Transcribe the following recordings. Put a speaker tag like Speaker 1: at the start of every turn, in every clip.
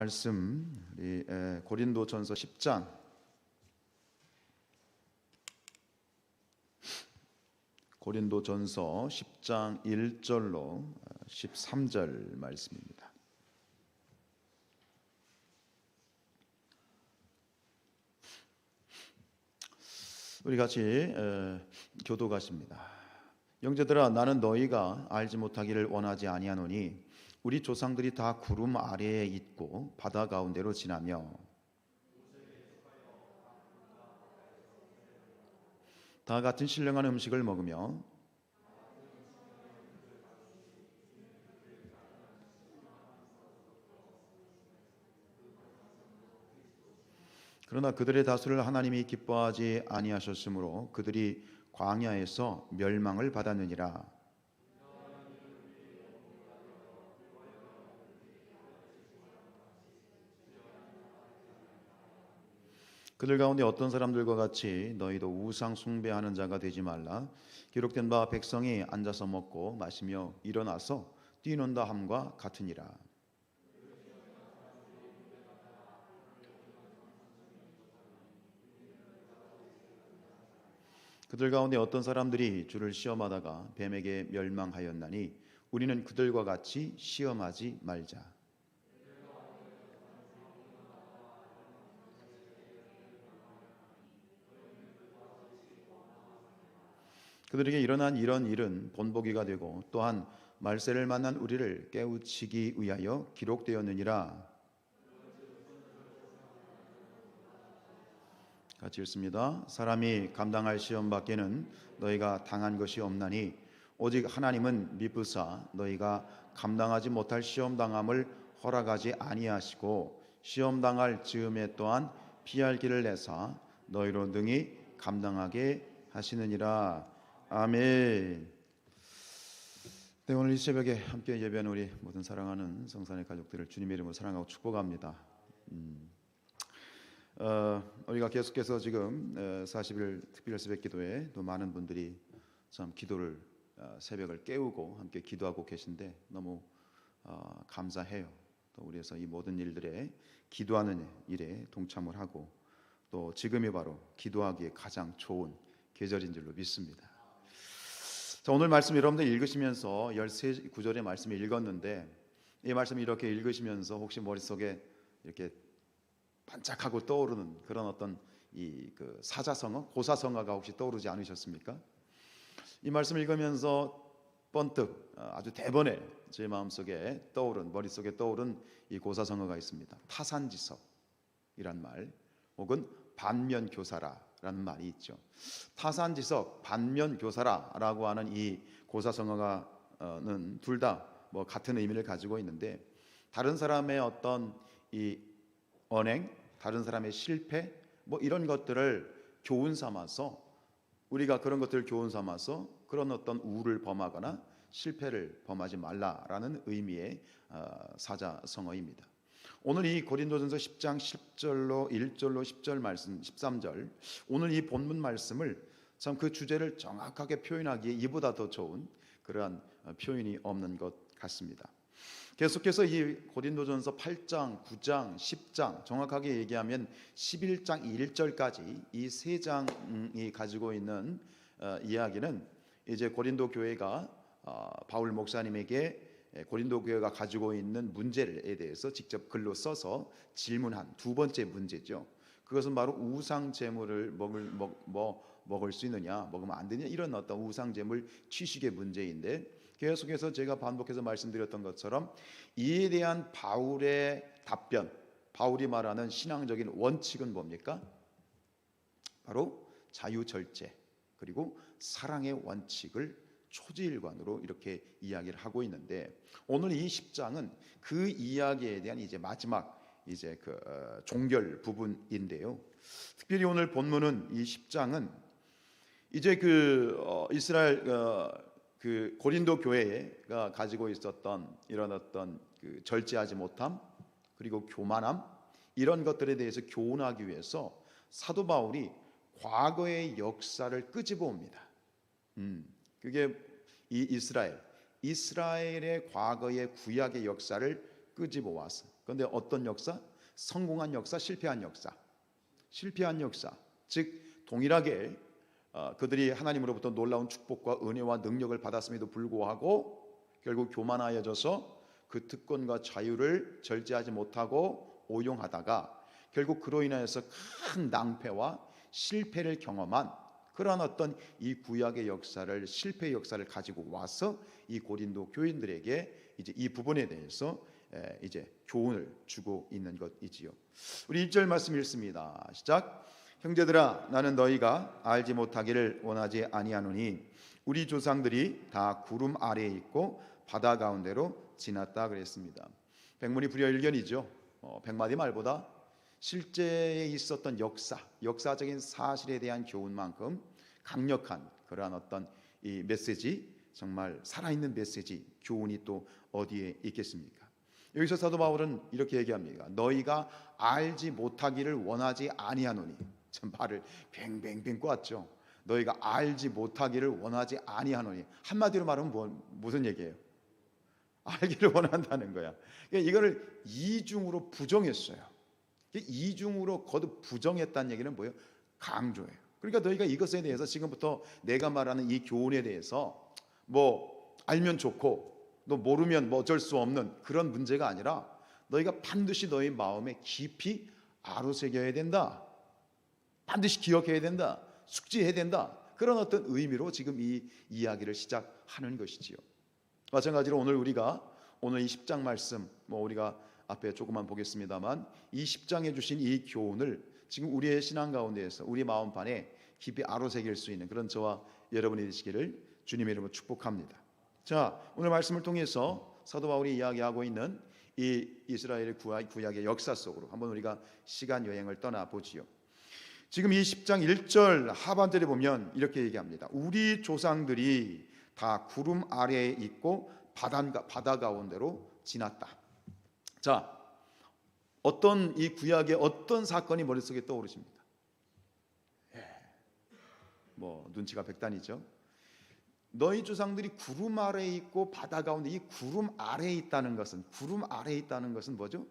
Speaker 1: 말씀 우리 고린도전서 10장 고린도전서 10장 1절로 13절 말씀입니다. 우리 같이 교도하십니다. 형제들아, 나는 너희가 알지 못하기를 원하지 아니하노니 우리 조상들이 다 구름 아래에 있고 바다 가운데로 지나며 다 같은 신령한 음식을 먹으며 그러나 그들의 다수를 하나님이 기뻐하지 아니하셨으므로 그들이 광야에서 멸망을 받았느니라. 그들 가운데 어떤 사람들과 같이 너희도 우상 숭배하는 자가 되지 말라. 기록된 바 백성이 앉아서 먹고 마시며 일어나서 뛰는다 함과 같으니라. 그들 가운데 어떤 사람들이 주를 시험하다가 뱀에게 멸망하였나니 우리는 그들과 같이 시험하지 말자. 그들에게 일어난 이런 일은 본보기가 되고 또한 말세를 만난 우리를 깨우치기 위하여 기록되었느니라. 같이 읽습니다. 사람이 감당할 시험 밖에는 너희가 당한 것이 없나니 오직 하나님은 미쁘사 너희가 감당하지 못할 시험 당함을 허락하지 아니하시고 시험 당할 즈음에 또한 피할 길을 내사 너희로 능히 감당하게 하시느니라. 아멘. 네, 오늘 이 새벽에 함께 예배하는 우리 모든 사랑하는 성산의 가족들을 주님의 이름으로 사랑하고 축복합니다. 우리가 계속해서 지금 40일 특별 새벽 기도에 또 많은 분들이 참 기도를 새벽을 깨우고 함께 기도하고 계신데 너무 감사해요. 또 우리에서 이 모든 일들에 기도하는 일에 동참을 하고 또 지금이 바로 기도하기에 가장 좋은 계절인 줄로 믿습니다. 자, 오늘 말씀 여러분들 읽으시면서 13구절의 말씀을 읽었는데 이 말씀을 이렇게 읽으시면서 혹시 머릿속에 이렇게 반짝하고 떠오르는 그런 어떤 그 사자성어, 고사성어가 혹시 떠오르지 않으셨습니까? 이 말씀을 읽으면서 번뜩 아주 대번에 제 마음속에 떠오른, 머릿속에 떠오른 이 고사성어가 있습니다. 타산지석이란 말 혹은 반면교사라라는 말이 있죠. 타산지석, 반면교사라라고 하는 이 고사성어가는 둘 다 뭐 같은 의미를 가지고 있는데 다른 사람의 어떤 이 언행, 다른 사람의 실패 뭐 이런 것들을 교훈 삼아서 우리가 그런 것들을 교훈 삼아서 그런 어떤 우를 범하거나 실패를 범하지 말라라는 의미의 사자성어입니다. 오늘 이 고린도전서 10장 10절로 1절로 10절 말씀 13절 오늘 이 본문 말씀을 참 그 주제를 정확하게 표현하기에 이보다 더 좋은 그러한 표현이 없는 것 같습니다. 계속해서 이 고린도전서 8장, 9장, 10장 정확하게 얘기하면 11장 1절까지 이 세 장이 가지고 있는 이야기는 이제 고린도 교회가 바울 목사님에게 고린도 교회가 가지고 있는 문제에 대해서 직접 글로 써서 질문한 두 번째 문제죠. 그것은 바로 우상 제물을 먹을 수 있느냐, 먹으면 안 되냐 이런 어떤 우상 제물 취식의 문제인데 계속해서 제가 반복해서 말씀드렸던 것처럼 이에 대한 바울의 답변, 바울이 말하는 신앙적인 원칙은 뭡니까? 바로 자유절제 그리고 사랑의 원칙을 초지일관으로 이렇게 이야기를 하고 있는데 오늘 이 10장은 그 이야기에 대한 이제 마지막 이제 그 종결 부분인데요. 특별히 오늘 본문은 이 10장은 이제 그 이스라엘 그 고린도 교회가 가지고 있었던 이런 어떤 그 절제하지 못함 그리고 교만함 이런 것들에 대해서 교훈하기 위해서 사도 바울이 과거의 역사를 끄집어 옵니다. 그게 이 이스라엘의 과거의 구약의 역사를 끄집어 와서 그런데 어떤 역사? 성공한 역사, 실패한 역사. 실패한 역사, 즉 동일하게 그들이 하나님으로부터 놀라운 축복과 은혜와 능력을 받았음에도 불구하고 결국 교만하여져서 그 특권과 자유를 절제하지 못하고 오용하다가 결국 그로 인하여서 큰 낭패와 실패를 경험한 그러한 어떤 이 구약의 역사를, 실패의 역사를 가지고 와서 이 고린도 교인들에게 이제 이 부분에 대해서 이제 교훈을 주고 있는 것이지요. 우리 1절 말씀 읽습니다. 시작. 형제들아, 나는 너희가 알지 못하기를 원하지 아니하노니 우리 조상들이 다 구름 아래에 있고 바다 가운데로 지났다 그랬습니다. 백문이 불여일견이죠. 100마디 말보다 실제에 있었던 역사적인 사실에 대한 교훈만큼 강력한 그러한 어떤 이 메시지, 정말 살아있는 메시지, 교훈이 또 어디에 있겠습니까? 여기서 사도 바울은 이렇게 얘기합니다. 너희가 알지 못하기를 원하지 아니하노니. 참 말을 뱅뱅뱅 꼬았죠. 너희가 알지 못하기를 원하지 아니하노니. 한마디로 말하면 무슨 얘기예요? 알기를 원한다는 거야. 그러니까 이거를 이중으로 부정했어요. 이중으로 거듭 부정했다는 얘기는 뭐예요? 강조해요. 그러니까 너희가 이것에 대해서 지금부터 내가 말하는 이 교훈에 대해서 뭐 알면 좋고 너 모르면 뭐 어쩔 수 없는 그런 문제가 아니라 너희가 반드시 너희 마음에 깊이 아로새겨야 된다. 반드시 기억해야 된다. 숙지해야 된다. 그런 어떤 의미로 지금 이 이야기를 시작하는 것이지요. 마찬가지로 우리가 오늘 이 10장 말씀 우리가 앞에 조금만 보겠습니다만 이 10장에 주신 이 교훈을 지금 우리의 신앙 가운데에서 우리 마음판에 깊이 아로새길 수 있는 그런 저와 여러분이 되시기를 주님의 이름으로 축복합니다. 자, 오늘 말씀을 통해서 사도 바울이 이야기하고 있는 이 이스라엘의 구약의 역사 속으로 한번 우리가 시간 여행을 떠나보지요. 지금 이 10장 1절 하반절에 보면 이렇게 얘기합니다. 우리 조상들이 다 구름 아래에 있고 바다 가운데로 지났다. 자, 어떤 이 구약의 어떤 사건이 머릿속에 떠오르십니까? 눈치가 백단이죠. 너희 조상들이 구름 아래에 있고 바다 가운데, 이 구름 아래에 있다는 것은 뭐죠?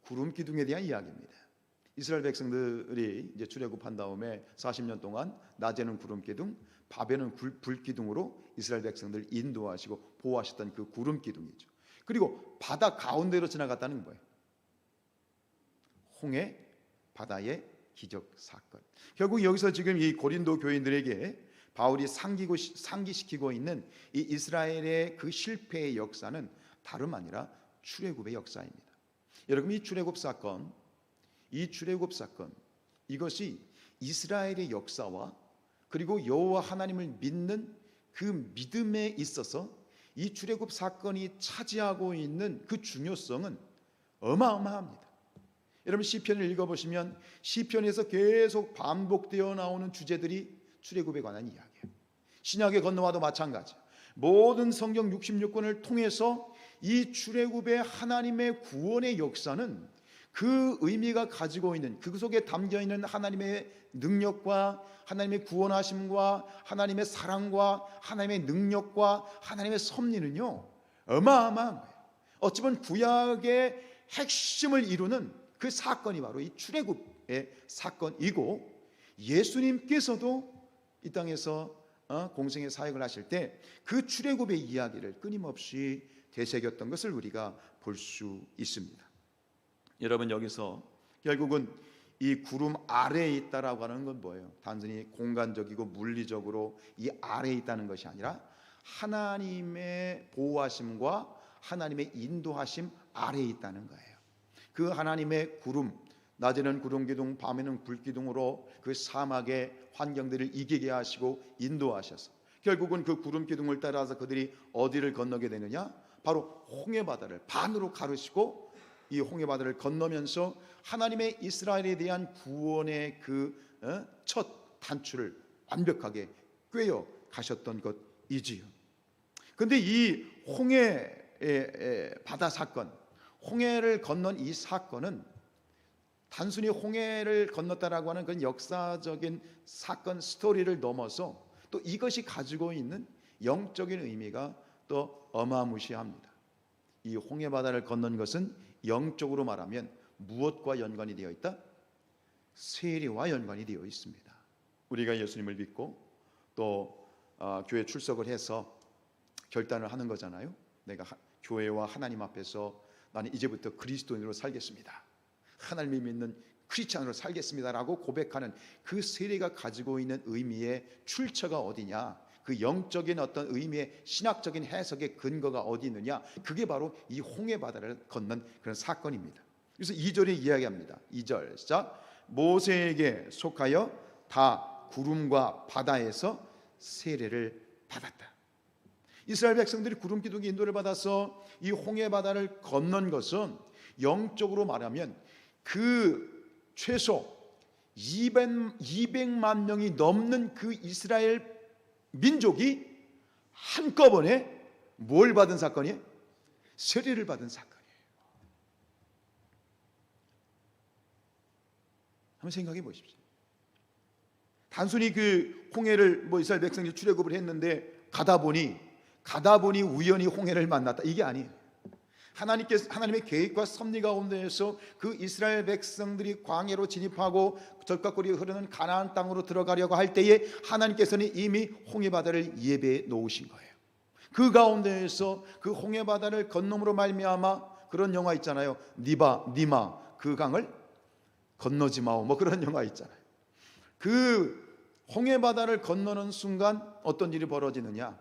Speaker 1: 구름 기둥에 대한 이야기입니다. 이스라엘 백성들이 이제 출애굽한 다음에 40년 동안 낮에는 구름 기둥, 밤에는 불 기둥으로 이스라엘 백성들을 인도하시고 보호하셨던 그 구름 기둥이죠. 그리고 바다 가운데로 지나갔다는 거예요. 홍해 바다의 기적 사건. 결국 여기서 지금 이 고린도 교인들에게 바울이 상기시키고 있는 이 이스라엘의 그 실패의 역사는 다름 아니라 출애굽의 역사입니다. 여러분, 이 출애굽 사건 이것이 이스라엘의 역사와 그리고 여호와 하나님을 믿는 그 믿음에 있어서 이 출애굽 사건이 차지하고 있는 그 중요성은 어마어마합니다. 여러분, 시편을 읽어보시면 시편에서 계속 반복되어 나오는 주제들이 출애굽에 관한 이야기예요. 신약의 건너와도 마찬가지. 모든 성경 66권을 통해서 이 출애굽의 하나님의 구원의 역사는 그 의미가 가지고 있는, 그 속에 담겨 있는 하나님의 능력과 하나님의 구원하심과 하나님의 사랑과 하나님의 능력과 하나님의 섭리는요 어마어마한 거예요. 어찌 보면 구약의 핵심을 이루는 그 사건이 바로 이 출애굽의 사건이고, 예수님께서도 이 땅에서 공생의 사역을 하실 때 그 출애굽의 이야기를 끊임없이 되새겼던 것을 우리가 볼 수 있습니다. 여러분, 여기서 결국은 이 구름 아래에 있다라고 하는 건 뭐예요? 단순히 공간적이고 물리적으로 이 아래에 있다는 것이 아니라 하나님의 보호하심과 하나님의 인도하심 아래에 있다는 거예요. 그 하나님의 구름, 낮에는 구름 기둥, 밤에는 불 기둥으로 그 사막의 환경들을 이기게 하시고 인도하셔서 결국은 그 구름 기둥을 따라서 그들이 어디를 건너게 되느냐? 바로 홍해 바다를 반으로 가르시고 이 홍해 바다를 건너면서 하나님의 이스라엘에 대한 구원의 그 첫 단추를 완벽하게 꿰어 가셨던 것이지요. 그런데 이 홍해의 바다 사건, 홍해를 건넌 이 사건은 단순히 홍해를 건넜다라고 하는 그런 역사적인 사건 스토리를 넘어서 또 이것이 가지고 있는 영적인 의미가 또 어마무시합니다. 이 홍해 바다를 건넌 것은 영적으로 말하면 무엇과 연관이 되어 있다? 세례와 연관이 되어 있습니다. 우리가 예수님을 믿고 또 교회 출석을 해서 결단을 하는 거잖아요. 내가 교회와 하나님 앞에서 나는 이제부터 그리스도인으로 살겠습니다, 하나님이 믿는 크리스찬으로 살겠습니다라고 고백하는 그 세례가 가지고 있는 의미의 출처가 어디냐, 그 영적인 어떤 의미의 신학적인 해석의 근거가 어디 있느냐, 그게 바로 이 홍해 바다를 건넌 그런 사건입니다. 그래서 2절에 이야기합니다. 2절 시작. 모세에게 속하여 다 구름과 바다에서 세례를 받았다. 이스라엘 백성들이 구름 기둥의 인도를 받아서 이 홍해 바다를 건넌 것은 영적으로 말하면 그 최소 200만 명이 넘는 그 이스라엘 민족이 한꺼번에 뭘 받은 사건이에요? 세례를 받은 사건이에요. 한번 생각해 보십시오. 단순히 그 홍해를 이스라엘 백성이 출애굽을 했는데 가다 보니 우연히 홍해를 만났다, 이게 아니에요. 하나님의 계획과 섭리 가운데에서 그 이스라엘 백성들이 광야로 진입하고 적각골이 흐르는 가나안 땅으로 들어가려고 할 때에 하나님께서는 이미 홍해 바다를 예배해 놓으신 거예요. 그 가운데에서 그 홍해 바다를 건nom으로 말미암아, 그런 영화 있잖아요. 니마 그 강을 건너지 마오, 그런 영화 있잖아요. 그 홍해 바다를 건너는 순간 어떤 일이 벌어지느냐,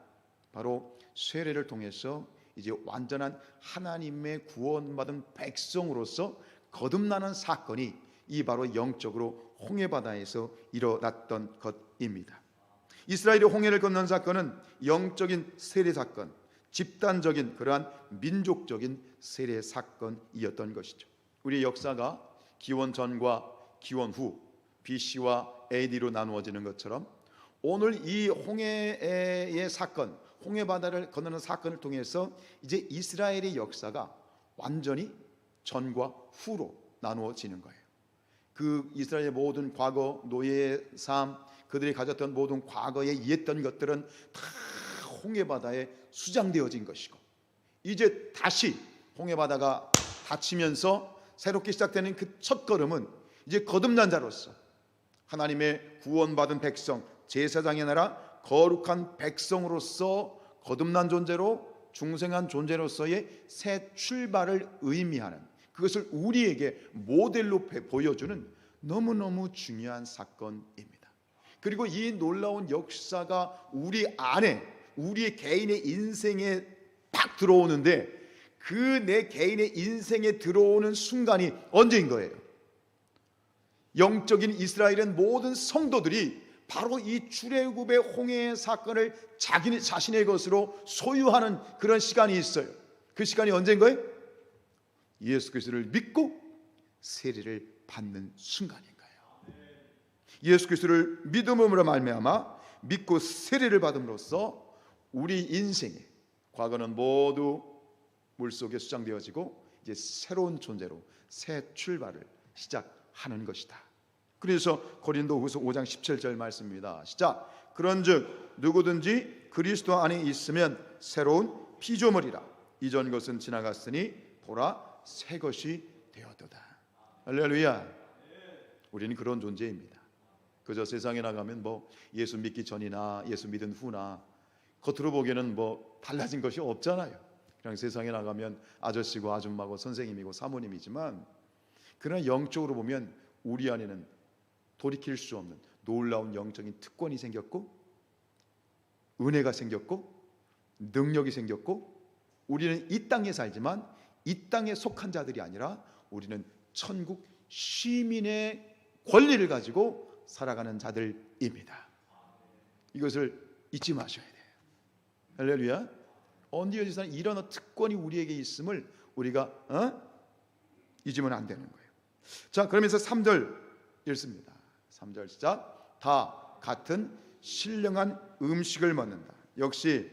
Speaker 1: 바로 세례를 통해서 이제 완전한 하나님의 구원받은 백성으로서 거듭나는 사건이 이 바로 영적으로 홍해 바다에서 일어났던 것입니다. 이스라엘이 홍해를 건넌 사건은 영적인 세례 사건, 집단적인 그러한 민족적인 세례 사건이었던 것이죠. 우리의 역사가 기원 전과 기원 후 BC와 AD로 나누어지는 것처럼 오늘 이 홍해의 사건, 홍해 바다를 건너는 사건을 통해서 이제 이스라엘의 역사가 완전히 전과 후로 나누어지는 거예요. 그 이스라엘의 모든 과거, 노예의 삶, 그들이 가졌던 모든 과거에 이했던 것들은 다 홍해 바다에 수장되어진 것이고, 이제 다시 홍해 바다가 닫히면서 새롭게 시작되는 그 첫 걸음은 이제 거듭난 자로서 하나님의 구원받은 백성, 제사장의 나라, 거룩한 백성으로서 거듭난 존재로, 중생한 존재로서의 새 출발을 의미하는, 그것을 우리에게 모델로 보여주는 너무너무 중요한 사건입니다. 그리고 이 놀라운 역사가 우리 안에, 우리의 개인의 인생에 딱 들어오는데, 그 내 개인의 인생에 들어오는 순간이 언제인 거예요? 영적인 이스라엘의 모든 성도들이 바로 이 출애굽의 홍해의 사건을 자신의 것으로 소유하는 그런 시간이 있어요. 그 시간이 언제인 거예요? 예수 그리스도를 믿고 세례를 받는 순간인 거예요. 예수 그리스도를 믿음으로 말미암아 믿고 세례를 받음으로써 우리 인생의 과거는 모두 물속에 수장되어지고 이제 새로운 존재로 새 출발을 시작하는 것이다. 그래서 고린도후서 5장 17절 말씀입니다. 시작. 그런즉 누구든지 그리스도 안에 있으면 새로운 피조물이라, 이전 것은 지나갔으니 보라 새 것이 되었도다. 할렐루야. 우리는 그런 존재입니다. 그저 세상에 나가면 예수 믿기 전이나 예수 믿은 후나 겉으로 보기에는 달라진 것이 없잖아요. 그냥 세상에 나가면 아저씨고 아줌마고 선생님이고 사모님이지만, 그러나 영적으로 보면 우리 안에는 돌이킬 수 없는 놀라운 영적인 특권이 생겼고, 은혜가 생겼고, 능력이 생겼고, 우리는 이 땅에 살지만 이 땅에 속한 자들이 아니라 우리는 천국 시민의 권리를 가지고 살아가는 자들입니다. 이것을 잊지 마셔야 돼요. 할렐루야. 언제어디서나 이런 특권이 우리에게 있음을 우리가 잊으면 안 되는 거예요. 자, 그러면서 3절 읽습니다. 3절 시작. 다 같은 신령한 음식을 먹는다. 역시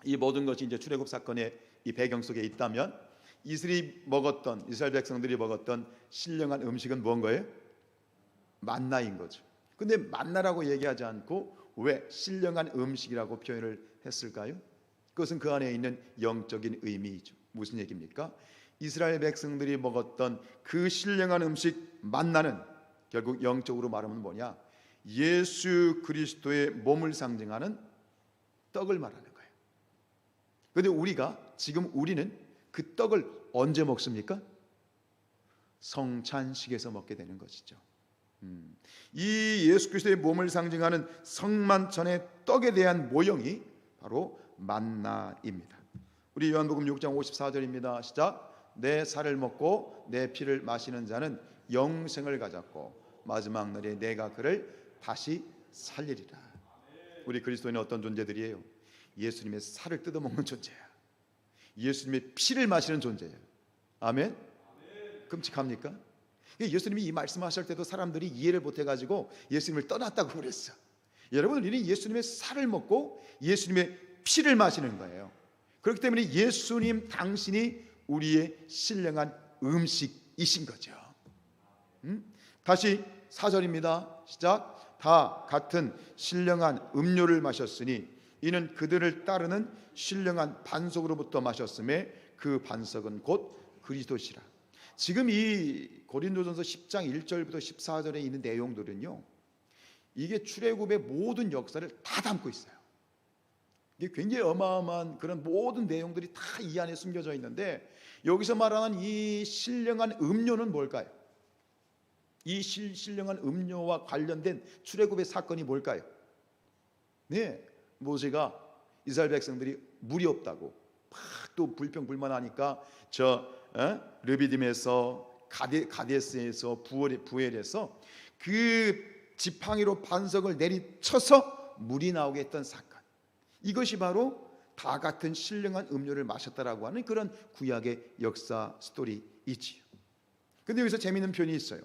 Speaker 1: 이 모든 것이 이제 출애굽 사건의 이 배경 속에 있다면, 이스라엘 백성들이 먹었던 신령한 음식은 뭔가요? 만나인 거죠. 근데 만나라고 얘기하지 않고 왜 신령한 음식이라고 표현을 했을까요? 그것은 그 안에 있는 영적인 의미이죠. 무슨 얘기입니까? 이스라엘 백성들이 먹었던 그 신령한 음식 만나는, 결국 영적으로 말하면 뭐냐? 예수 그리스도의 몸을 상징하는 떡을 말하는 거예요. 그런데 우리는 그 떡을 언제 먹습니까? 성찬식에서 먹게 되는 것이죠. 이 예수 그리스도의 몸을 상징하는 성만찬의 떡에 대한 모형이 바로 만나입니다. 우리 요한복음 6장 54절입니다. 시작. 내 살을 먹고 내 피를 마시는 자는 영생을 가졌고 마지막 날에 내가 그를 다시 살리리라. 우리 그리스도인은 어떤 존재들이에요? 예수님의 살을 뜯어먹는 존재야. 예수님의 피를 마시는 존재예요. 아멘? 끔찍합니까? 예수님이 이 말씀하실 때도 사람들이 이해를 못해가지고 예수님을 떠났다고 그랬어. 여러분, 우리는 예수님의 살을 먹고 예수님의 피를 마시는 거예요. 그렇기 때문에 예수님 당신이 우리의 신령한 음식이신 거죠. 다시 4절입니다. 시작. 다 같은 신령한 음료를 마셨으니 이는 그들을 따르는 신령한 반석으로부터 마셨음에 그 반석은 곧 그리스도시라. 지금 이 고린도전서 10장 1절부터 14절에 있는 내용들은요, 이게 출애굽의 모든 역사를 다 담고 있어요. 이게 굉장히 어마어마한 그런 모든 내용들이 다 이 안에 숨겨져 있는데, 여기서 말하는 이 신령한 음료는 뭘까요? 이 신령한 음료와 관련된 출애굽의 사건이 뭘까요? 네, 모세가 이스라엘 백성들이 물이 없다고 막 또 불평불만하니까 르비딤에서 가데스에서 부엘에서 그 지팡이로 반석을 내리쳐서 물이 나오게 했던 사건, 이것이 바로 다 같은 신령한 음료를 마셨다라고 하는 그런 구약의 역사 스토리이지요. 그런데 여기서 재미있는 표현이 있어요.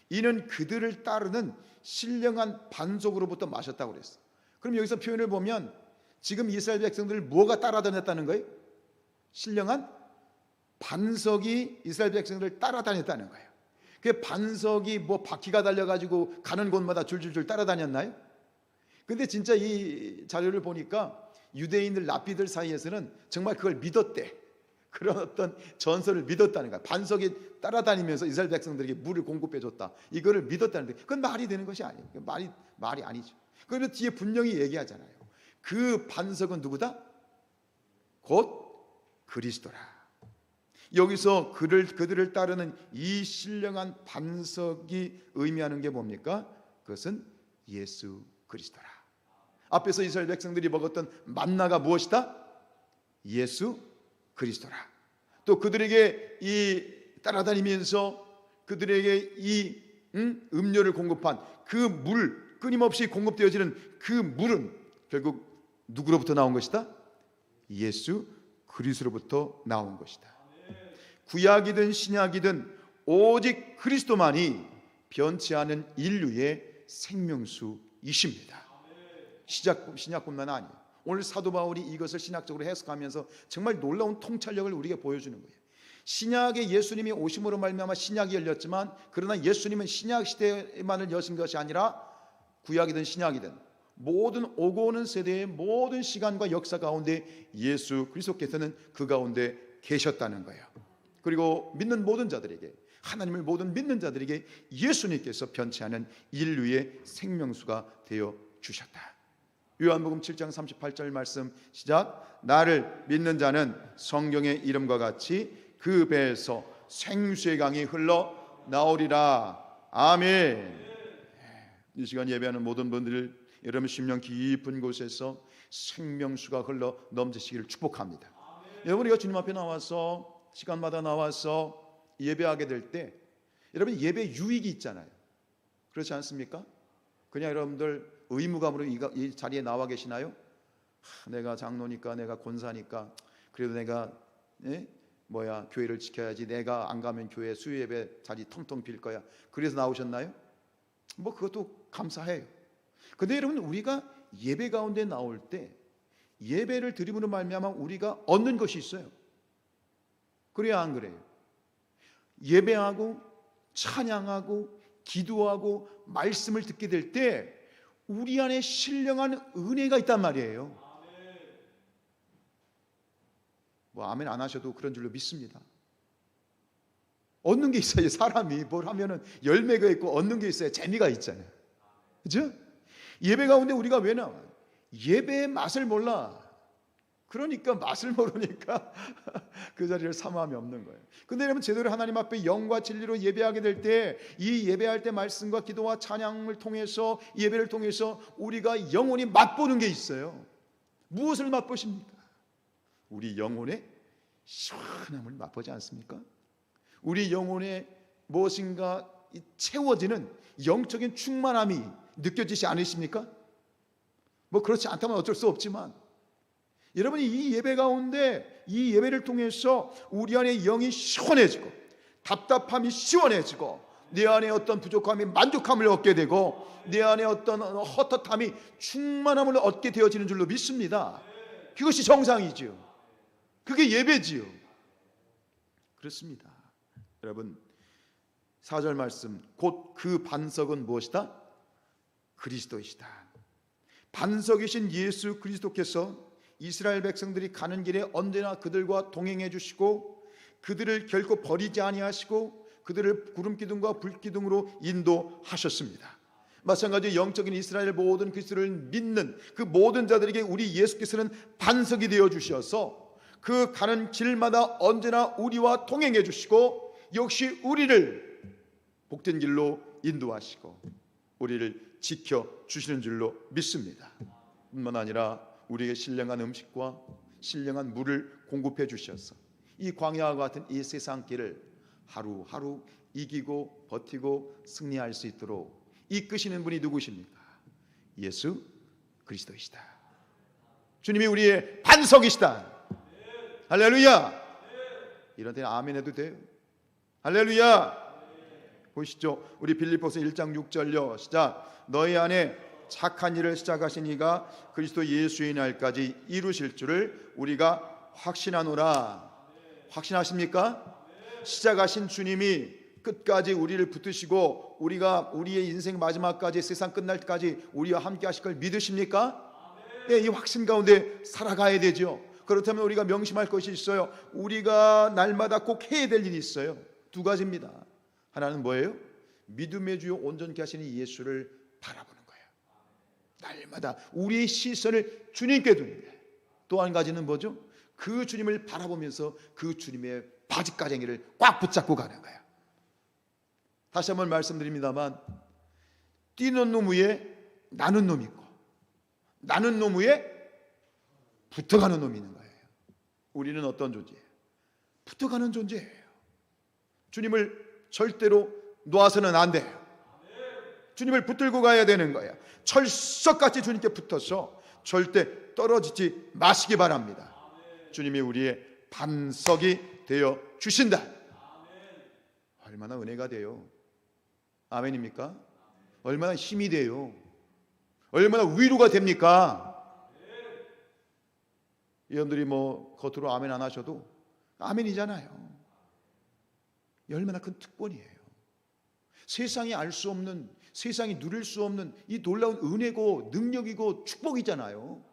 Speaker 1: 이는 그들을 따르는 신령한 반석으로부터 마셨다고 그랬어. 그럼 여기서 표현을 보면 지금 이스라엘 백성들을 뭐가 따라다녔다는 거예요? 신령한 반석이 이스라엘 백성들을 따라다녔다는 거예요. 그 반석이 뭐 바퀴가 달려가지고 가는 곳마다 줄줄줄 따라다녔나요? 근데 진짜 이 자료를 보니까 유대인들 랍비들 사이에서는 정말 그걸 믿었대. 그런 어떤 전설을 믿었다는 거야. 반석이 따라다니면서 이스라엘 백성들에게 물을 공급해줬다, 이거를 믿었다는데 그건 말이 되는 것이 아니에요. 말이 아니죠. 그런데 뒤에 분명히 얘기하잖아요. 그 반석은 누구다? 곧 그리스도라. 여기서 그들을 따르는 이 신령한 반석이 의미하는 게 뭡니까? 그것은 예수 그리스도라. 앞에서 이스라엘 백성들이 먹었던 만나가 무엇이다? 예수 그리스도라. 또 그들에게 따라다니면서 그들에게 이 음료를 공급한 그 물, 끊임없이 공급되어지는 그 물은 결국 누구로부터 나온 것이다? 예수 그리스도로부터 나온 것이다. 구약이든 신약이든 오직 그리스도만이 변치 않은 인류의 생명수이십니다. 신약뿐만 아니에요. 오늘 사도 바울이 이것을 신학적으로 해석하면서 정말 놀라운 통찰력을 우리에게 보여주는 거예요. 신약에 예수님이 오심으로 말미암아 신약이 열렸지만, 그러나 예수님은 신약 시대만을 여신 것이 아니라 구약이든 신약이든 모든 오고 오는 세대의 모든 시간과 역사 가운데 예수 그리스도께서는 그 가운데 계셨다는 거예요. 그리고 믿는 모든 자들에게, 하나님을 모든 믿는 자들에게 예수님께서 변치 않은 인류의 생명수가 되어 주셨다. 요한복음 7장 38절 말씀 시작. 나를 믿는 자는 성경의 이름과 같이 그 배에서 생수의 강이 흘러 나오리라. 아멘. 이 시간 예배하는 모든 분들, 여러분 심령 깊은 곳에서 생명수가 흘러 넘치시기를 축복합니다. 여러분, 우리가 주님 앞에 나와서 시간마다 나와서 예배하게 될 때 여러분 예배 유익이 있잖아요. 그렇지 않습니까? 그냥 여러분들 의무감으로 이 자리에 나와 계시나요? 내가 장로니까, 내가 권사니까 그래도 내가 교회를 지켜야지, 내가 안 가면 교회 수요예배 자리 텅텅 빌 거야, 그래서 나오셨나요? 뭐 그것도 감사해요. 근데 여러분, 우리가 예배 가운데 나올 때 예배를 드림으로 말미암아 우리가 얻는 것이 있어요. 그래야 안 그래요? 예배하고 찬양하고 기도하고 말씀을 듣게 될 때 우리 안에 신령한 은혜가 있단 말이에요. 뭐 아멘 안 하셔도 그런 줄로 믿습니다. 얻는 게 있어야, 사람이 뭘 하면은 열매가 있고 얻는 게 있어야 재미가 있잖아요. 그죠? 예배 가운데 우리가 왜 나와요? 예배의 맛을 몰라. 그러니까 맛을 모르니까 그 자리를 사모함이 없는 거예요. 근데 여러분, 제대로 하나님 앞에 영과 진리로 예배하게 될 때, 이 예배할 때 말씀과 기도와 찬양을 통해서, 예배를 통해서 우리가 영혼이 맛보는 게 있어요. 무엇을 맛보십니까? 우리 영혼의 시원함을 맛보지 않습니까? 우리 영혼에 무엇인가 채워지는 영적인 충만함이 느껴지지 않으십니까? 뭐 그렇지 않다면 어쩔 수 없지만, 여러분이 이 예배 가운데, 이 예배를 통해서 우리 안에 영이 시원해지고, 답답함이 시원해지고, 내 안에 어떤 부족함이 만족함을 얻게 되고, 내 안에 어떤 헛헛함이 충만함을 얻게 되어지는 줄로 믿습니다. 그것이 정상이지요. 그게 예배지요. 그렇습니다. 여러분, 4절 말씀, 곧 그 반석은 무엇이다? 그리스도이시다. 반석이신 예수 그리스도께서 이스라엘 백성들이 가는 길에 언제나 그들과 동행해 주시고, 그들을 결코 버리지 아니하시고, 그들을 구름 기둥과 불 기둥으로 인도하셨습니다. 마찬가지로 영적인 이스라엘 모든 그리스도를 믿는 그 모든 자들에게 우리 예수께서는 반석이 되어 주셔서 그 가는 길마다 언제나 우리와 동행해 주시고, 역시 우리를 복된 길로 인도하시고 우리를 지켜 주시는 줄로 믿습니다. 뿐만 아니라 우리에게 신령한 음식과 신령한 물을 공급해 주셔서 이 광야와 같은 이 세상 길을 하루하루 이기고 버티고 승리할 수 있도록 이끄시는 분이 누구십니까? 예수 그리스도이시다. 주님이 우리의 반석이시다. 할렐루야. 이런 때는 아멘 해도 돼요. 할렐루야. 보시죠. 우리 빌립보서 1장 6절요. 시작. 너희 안에 착한 일을 시작하신 이가 그리스도 예수의 날까지 이루실 줄을 우리가 확신하노라. 확신하십니까? 시작하신 주님이 끝까지 우리를 붙드시고 우리가 우리의 인생 마지막까지, 세상 끝날 때까지 우리와 함께 하실 걸 믿으십니까? 네, 이 확신 가운데 살아가야 되죠. 그렇다면 우리가 명심할 것이 있어요. 우리가 날마다 꼭 해야 될 일이 있어요. 두 가지입니다. 하나는 뭐예요? 믿음의 주요 온전케 하시는 예수를 바라보는 거예요. 날마다 우리의 시선을 주님께 두는 거예요. 또 한 가지는 뭐죠? 그 주님을 바라보면서 그 주님의 바지가랑이를 꽉 붙잡고 가는 거예요. 다시 한번 말씀드립니다만, 뛰는 놈 위에 나는 놈이 있고, 나는 놈 위에 붙어가는 놈이 있는 거예요. 우리는 어떤 존재예요? 붙어가는 존재예요. 주님을 절대로 놓아서는 안 돼요. 주님을 붙들고 가야 되는 거예요. 철석같이 주님께 붙어서 절대 떨어지지 마시기 바랍니다. 주님이 우리의 반석이 되어 주신다. 얼마나 은혜가 돼요. 아멘입니까? 얼마나 힘이 돼요. 얼마나 위로가 됩니까? 여러분들이 뭐 겉으로 아멘 안 하셔도 아멘이잖아요. 얼마나 큰 특권이에요. 세상이 알 수 없는, 세상이 누릴 수 없는 이 놀라운 은혜고 능력이고 축복이잖아요.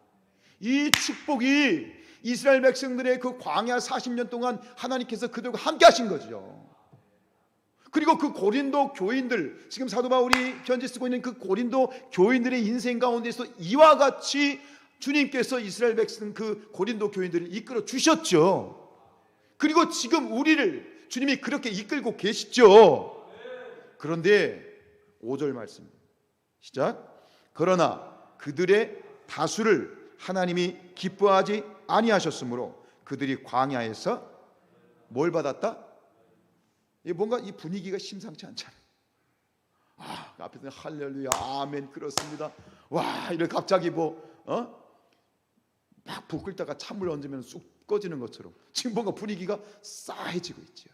Speaker 1: 이 축복이 이스라엘 백성들의 그 광야 40년 동안 하나님께서 그들과 함께 하신 거죠. 그리고 그 고린도 교인들, 지금 사도 바울이 편지 쓰고 있는 그 고린도 교인들의 인생 가운데서 이와 같이 주님께서 이스라엘 백성, 그 고린도 교인들을 이끌어 주셨죠. 그리고 지금 우리를 주님이 그렇게 이끌고 계시죠. 그런데 5절 말씀 시작. 그러나 그들의 다수를 하나님이 기뻐하지 아니하셨으므로 그들이 광야에서 뭘 받았다? 뭔가 이 분위기가 심상치 않잖아요. 앞에서 할렐루야 아멘 그렇습니다. 와 이렇게 갑자기 막 불 끓다가 찬물 얹으면 쑥 꺼지는 것처럼 지금 뭔가 분위기가 싸해지고 있죠.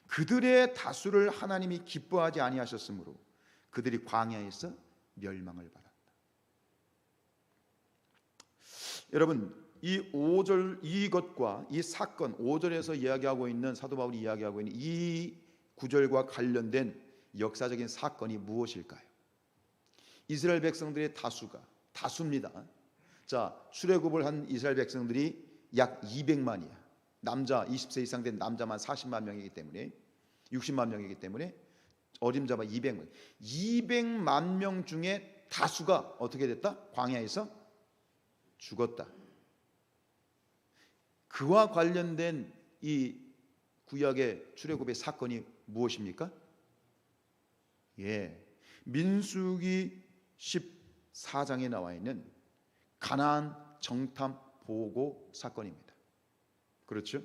Speaker 1: 그들의 다수를 하나님이 기뻐하지 아니하셨으므로 그들이 광야에서 멸망을 받았다. 여러분, 이 5절 이것과 이 사건 5절에서 이야기하고 있는, 사도 바울이 이야기하고 있는 이 구절과 관련된 역사적인 사건이 무엇일까요? 이스라엘 백성들의 다수입니다. 자, 출애굽을 한 이스라엘 백성들이 약 200만이야. 남자 20세 이상 된 남자만 40만 명이기 때문에 60만 명이기 때문에 어림잡아 200만. 200만 명 중에 다수가 어떻게 됐다? 광야에서 죽었다. 그와 관련된 이 구약의 출애굽의 사건이 무엇입니까? 민수기 14장에 나와 있는 가나안 정탐 보고 사건입니다. 그렇죠?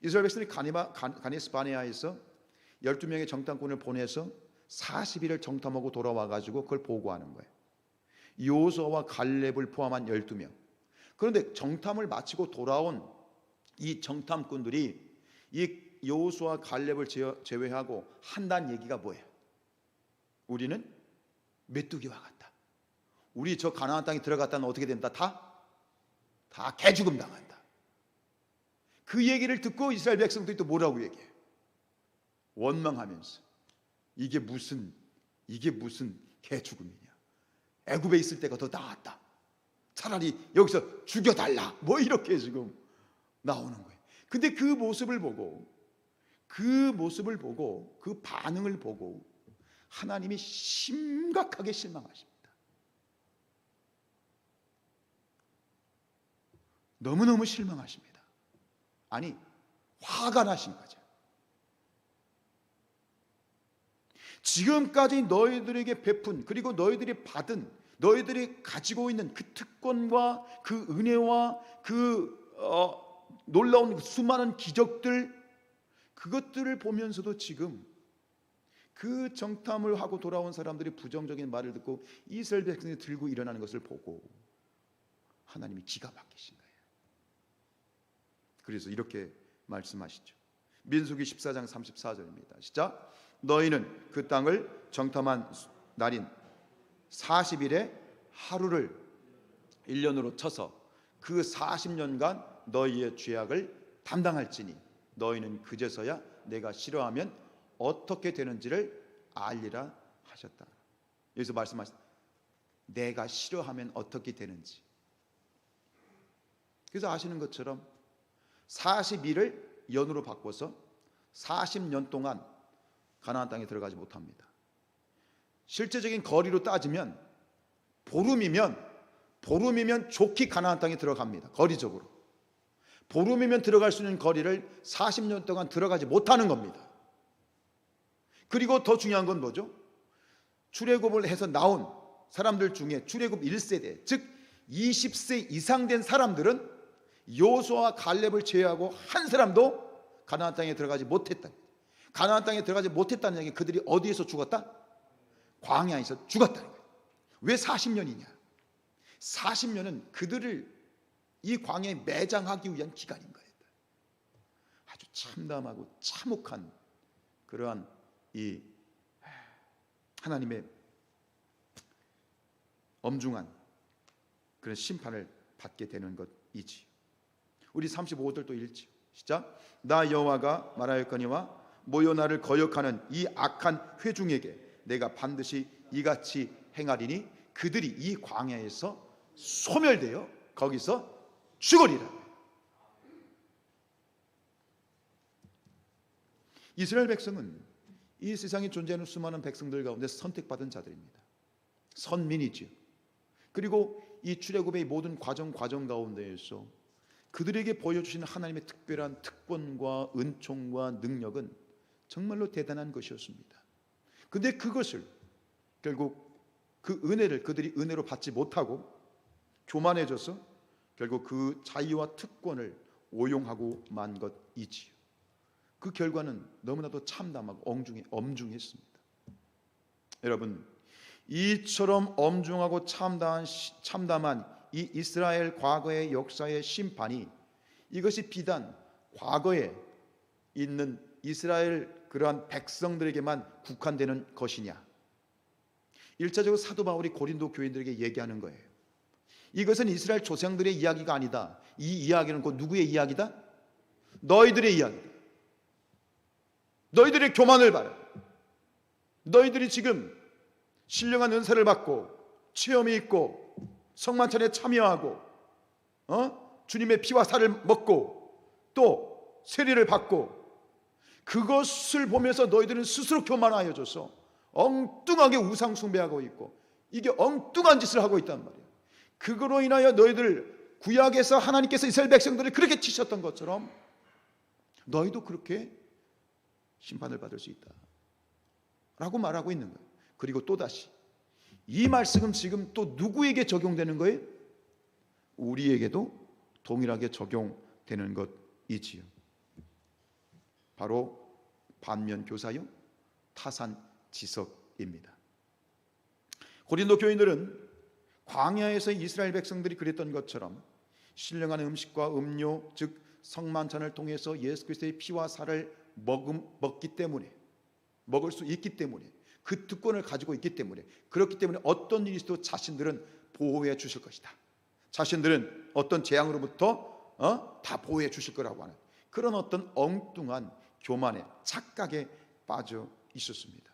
Speaker 1: 이스라엘 백성들이 가데스 바네아에서 12명의 정탐꾼을 보내서 40일을 정탐하고 돌아와 가지고 그걸 보고하는 거예요. 여호수아와 갈렙을 포함한 12명. 그런데 정탐을 마치고 돌아온 이 정탐꾼들이 이 여호수아 갈렙을 제외하고 한다는 얘기가 뭐예요? 우리는 메뚜기와 같다. 우리 저 가나안 땅에 들어갔다는 어떻게 된다? 다 개죽음 당한다. 그 얘기를 듣고 이스라엘 백성들이 또 뭐라고 얘기해요? 원망하면서 이게 무슨 개죽음이냐? 애굽에 있을 때가 더 나았다. 차라리 여기서 죽여달라. 뭐 이렇게 지금 나오는 거예요. 근데 그 모습을 보고 그 반응을 보고 하나님이 심각하게 실망하십니다. 너무너무 실망하십니다. 아니, 화가 나신 거죠. 지금까지 너희들에게 베푼, 그리고 너희들이 받은, 너희들이 가지고 있는 그 특권과 그 은혜와 그 놀라운 수많은 기적들, 그것들을 보면서도 지금 그 정탐을 하고 돌아온 사람들이 부정적인 말을 듣고 이스라엘 백성이 들고 일어나는 것을 보고 하나님이 기가 막히신 거예요. 그래서 이렇게 말씀하시죠. 민수기 14장 34절입니다. 시작. 너희는 그 땅을 정탐한 날인 40일에 하루를 1년으로 쳐서 그 40년간 너희의 죄악을 담당할지니 너희는 그제서야 내가 싫어하면 어떻게 되는지를 알리라 하셨다. 여기서 말씀하신 내가 싫어하면 어떻게 되는지. 그래서 아시는 것처럼 40일을 연으로 바꿔서 40년 동안 가나안 땅에 들어가지 못합니다. 실제적인 거리로 따지면 보름이면 좋게 가나안 땅에 들어갑니다. 거리적으로 보름이면 들어갈 수 있는 거리를 40년 동안 들어가지 못하는 겁니다. 그리고 더 중요한 건 뭐죠? 출애굽을 해서 나온 사람들 중에 출애굽 1세대, 즉 20세 이상 된 사람들은 여호수아와 갈렙을 제외하고 한 사람도 가나안 땅에 들어가지 못했다. 가나안 땅에 들어가지 못했다는 얘기, 그들이 어디에서 죽었다? 광야에서 죽었다는 거예요. 왜 40년이냐? 40년은 그들을 이 광야에 매장하기 위한 기간인 거예요. 아주 참담하고 참혹한 그러한 이 하나님의 엄중한 그런 심판을 받게 되는 것이지. 우리 35절 또 읽지요. 시작. 나 여호와가 말하였거니와 모여 나를 거역하는 이 악한 회중에게 내가 반드시 이같이 행하리니 그들이 이 광야에서 소멸되어 거기서 죽으리라. 이스라엘 백성은 이 세상에 존재하는 수많은 백성들 가운데 선택받은 자들입니다. 선민이지요. 그리고 이 출애굽의 모든 과정 가운데에서 그들에게 보여주신 하나님의 특별한 특권과 은총과 능력은 정말로 대단한 것이었습니다. 근데 그것을 결국 그 은혜를 그들이 은혜로 받지 못하고 교만해져서 결국 그 자유와 특권을 오용하고 만 것이지요. 그 결과는 너무나도 참담하고 엄중했습니다. 여러분, 이처럼 엄중하고 참담한 이 이스라엘 과거의 역사의 심판이 이것이 비단 과거에 있는 이스라엘 그러한 백성들에게만 국한되는 것이냐? 1차적으로 사도 바울이 고린도 교인들에게 얘기하는 거예요. 이것은 이스라엘 조상들의 이야기가 아니다. 이 이야기는 곧 누구의 이야기다? 너희들의 이야기다. 너희들의 교만을 봐라. 너희들이 지금 신령한 은사를 받고 체험이 있고 성만찬에 참여하고 주님의 피와 살을 먹고 또 세례를 받고 그것을 보면서 너희들은 스스로 교만하여져서 엉뚱하게 우상 숭배하고 있고 이게 엉뚱한 짓을 하고 있단 말이야. 그거로 인하여 너희들 구약에서 하나님께서 이스라엘 백성들을 그렇게 치셨던 것처럼 너희도 그렇게 심판을 받을 수 있다 라고 말하고 있는 거예요. 그리고 또다시 이 말씀은 지금 또 누구에게 적용되는 거예요? 우리에게도 동일하게 적용되는 것이지요. 바로 반면교사요 타산지석입니다. 고린도 교인들은 광야에서 이스라엘 백성들이 그랬던 것처럼 신령한 음식과 음료 즉 성만찬을 통해서 예수 그리스도의 피와 살을 먹기 때문에 먹을 수 있기 때문에 그 특권을 가지고 있기 때문에 그렇기 때문에 어떤 일이 있어도 자신들은 보호해 주실 것이다. 자신들은 어떤 재앙으로부터 다 보호해 주실 거라고 하는 그런 어떤 엉뚱한 교만에 착각에 빠져 있었습니다.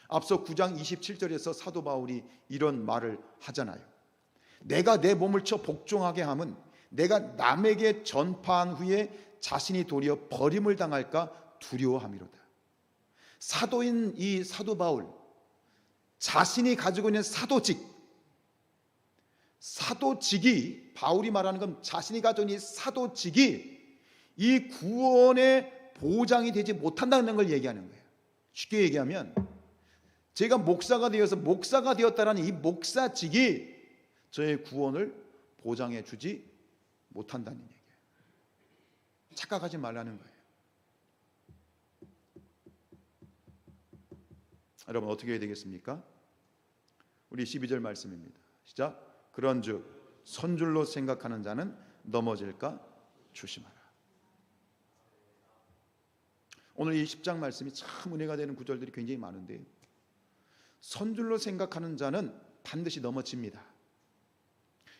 Speaker 1: 앞서 9장 27절에서 사도 바울이 이런 말을 하잖아요. 내가 내 몸을 쳐 복종하게 함은 내가 남에게 전파한 후에 자신이 도리어 버림을 당할까 두려워함이로다. 사도인 이 사도 바울 자신이 가지고 있는 사도직이 바울이 말하는 건 자신이 가지고 있는 사도직이 이 구원의 보장이 되지 못한다는 걸 얘기하는 거예요. 쉽게 얘기하면 제가 목사가 되었다라는 이 목사직이 저의 구원을 보장해 주지 못한다는 얘기예요. 착각하지 말라는 거예요. 여러분 어떻게 해야 되겠습니까? 우리 12절 말씀입니다. 시작. 그런즉 선줄로 생각하는 자는 넘어질까 조심하라. 오늘 이 10장 말씀이 참 은혜가 되는 구절들이 굉장히 많은데 선줄로 생각하는 자는 반드시 넘어집니다.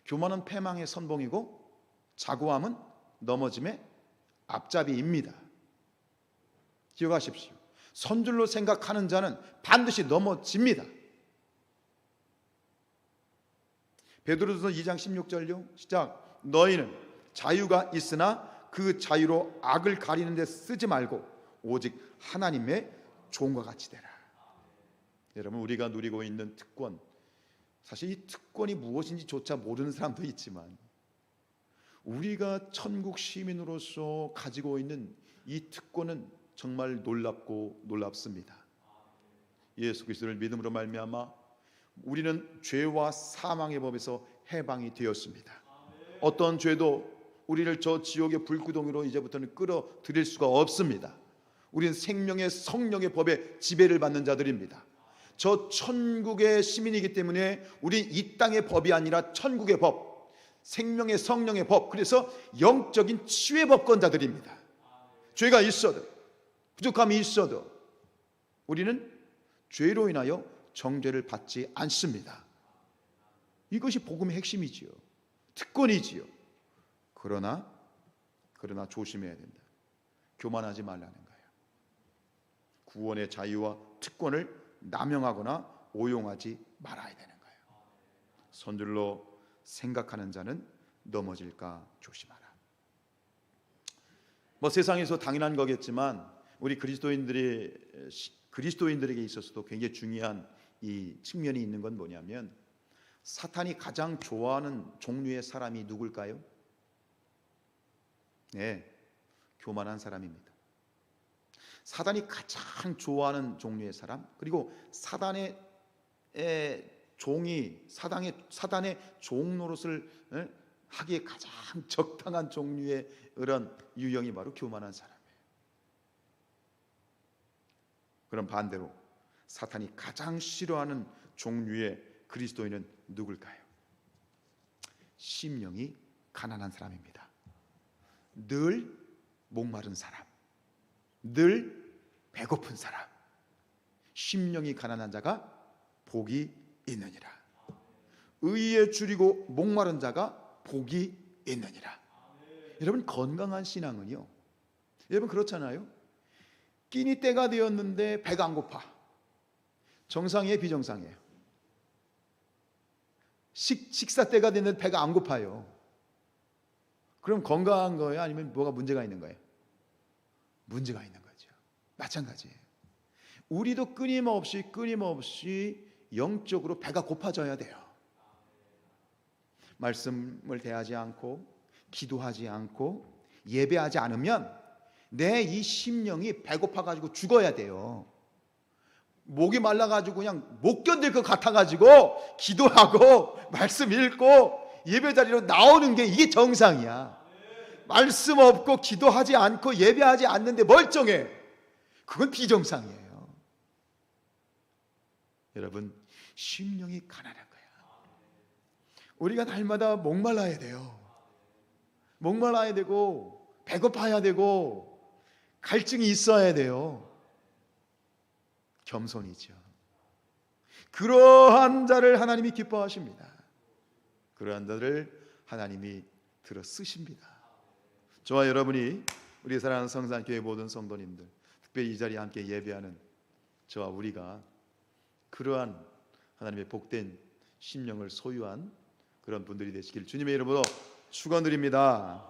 Speaker 1: 교만은 패망의 선봉이고 자고함은 넘어짐의 앞잡이입니다. 기억하십시오. 선줄로 생각하는 자는 반드시 넘어집니다. 베드로전서 2장 16절요. 시작. 너희는 자유가 있으나 그 자유로 악을 가리는 데 쓰지 말고 오직 하나님의 종과 같이 되라. 여러분 우리가 누리고 있는 특권, 사실 이 특권이 무엇인지조차 모르는 사람도 있지만 우리가 천국 시민으로서 가지고 있는 이 특권은 정말 놀랍고 놀랍습니다. 예수 그리스도를 믿음으로 말미암아 우리는 죄와 사망의 법에서 해방이 되었습니다. 어떤 죄도 우리를 저 지옥의 불구덩이로 이제부터는 끌어들일 수가 없습니다. 우리는 생명의 성령의 법에 지배를 받는 자들입니다. 저 천국의 시민이기 때문에 우리 이 땅의 법이 아니라 천국의 법, 생명의 성령의 법, 그래서 영적인 치유의 법권자들입니다. 죄가 있어도 부족함이 있어도 우리는 죄로 인하여 정죄를 받지 않습니다. 이것이 복음의 핵심이지요. 특권이지요. 그러나 조심해야 된다. 교만하지 말라는 거예요. 구원의 자유와 특권을 남용하거나 오용하지 말아야 되는 거예요. 선줄로 생각하는 자는 넘어질까 조심하라. 세상에서 당연한 거겠지만 우리 그리스도인들에게 있어서도 굉장히 중요한 이 측면이 있는 건 뭐냐면 사탄이 가장 좋아하는 종류의 사람이 누굴까요? 네, 교만한 사람입니다. 사단이 가장 좋아하는 종류의 사람, 그리고 사단의 종 노릇을 하기에 가장 적당한 종류의 그런 유형이 바로 교만한 사람이에요. 그럼 반대로 사탄이 가장 싫어하는 종류의 그리스도인은 누굴까요? 심령이 가난한 사람입니다. 늘 목마른 사람, 늘 배고픈 사람. 심령이 가난한 자가 복이 있느니라. 의에 줄이고 목마른 자가 복이 있느니라. 여러분 건강한 신앙은요, 여러분 그렇잖아요. 끼니 때가 되었는데 배가 안 고파. 정상이에요, 비정상이에요? 식사 때가 됐는데 배가 안 고파요. 그럼 건강한 거예요? 아니면 뭐가 문제가 있는 거예요? 문제가 있는 거죠. 마찬가지예요. 우리도 끊임없이 영적으로 배가 고파져야 돼요. 말씀을 대하지 않고 기도하지 않고 예배하지 않으면 내 이 심령이 배고파가지고 죽어야 돼요. 목이 말라가지고 그냥 못 견딜 것 같아가지고 기도하고 말씀 읽고 예배 자리로 나오는 게 이게 정상이야. 말씀 없고 기도하지 않고 예배하지 않는데 멀쩡해. 그건 비정상이에요. 여러분, 심령이 가난한 거야. 우리가 날마다 목말라야 돼요. 목말라야 되고 배고파야 되고 갈증이 있어야 돼요. 겸손이죠. 그러한 자를 하나님이 기뻐하십니다. 그러한 자를 하나님이 들어 쓰십니다. 저와 여러분이 우리 사랑하는 성산교회 모든 성도님들, 특별히 이 자리에 함께 예배하는 저와 우리가 그러한 하나님의 복된 심령을 소유한 그런 분들이 되시길 주님의 이름으로 축원드립니다.